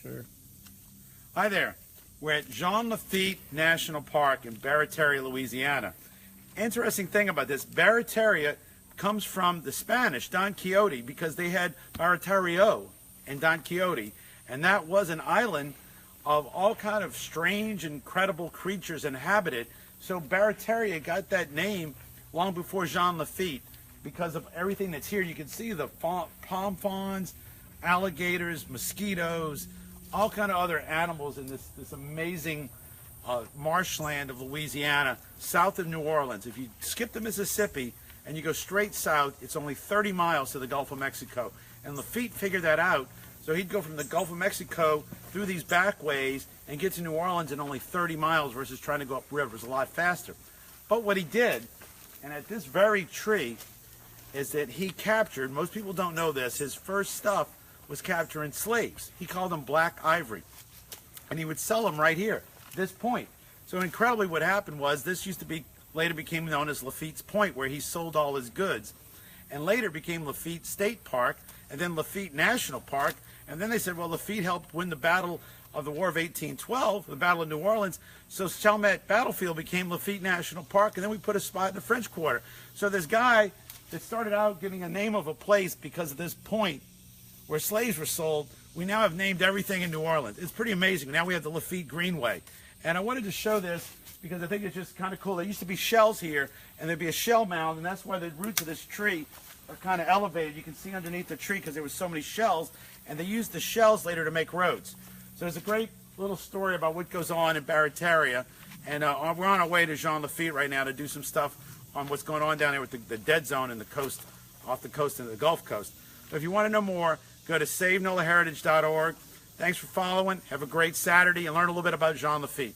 Sure. Hi there. We're at Jean Lafitte National Park in Barataria, Louisiana. Interesting thing about this, Barataria comes from the Spanish, Don Quixote, because they had Baratario and Don Quixote, and that was an island of all kind of strange, incredible creatures inhabited. So Barataria got that name long before Jean Lafitte because of everything that's here. You can see the palm fawns, alligators, mosquitoes, all kind of other animals in this amazing marshland of Louisiana, south of New Orleans. If you skip the Mississippi and you go straight south, it's only 30 miles to the Gulf of Mexico. And Lafitte figured that out, so he'd go from the Gulf of Mexico through these back ways and get to New Orleans in only 30 miles versus trying to go up rivers a lot faster. But what he did, and at this very tree, is that he captured, most people don't know this, his first stuff was capturing slaves. He called them black ivory. And he would sell them right here, this point. So incredibly what happened was, this used to be, later became known as Lafitte's Point, where he sold all his goods. And later became Lafitte State Park, and then Lafitte National Park. And then they said, well, Lafitte helped win the Battle of the War of 1812, the Battle of New Orleans. So Chalmette Battlefield became Lafitte National Park, and then we put a spot in the French Quarter. So this guy that started out giving a name of a place because of this point where slaves were sold, we now have named everything in New Orleans. It's pretty amazing. Now we have the Lafitte Greenway. And I wanted to show this because I think it's just kind of cool. There used to be shells here, and there'd be a shell mound, and that's why the roots of this tree are kind of elevated. You can see underneath the tree because there was so many shells, and they used the shells later to make roads. So there's a great little story about what goes on in Barataria, and we're on our way to Jean Lafitte right now to do some stuff on what's going on down there with the dead zone in the coast, off the coast into the Gulf Coast. So if you want to know more, go to savenolaheritage.org. Thanks for following. Have a great Saturday and learn a little bit about Jean Lafitte.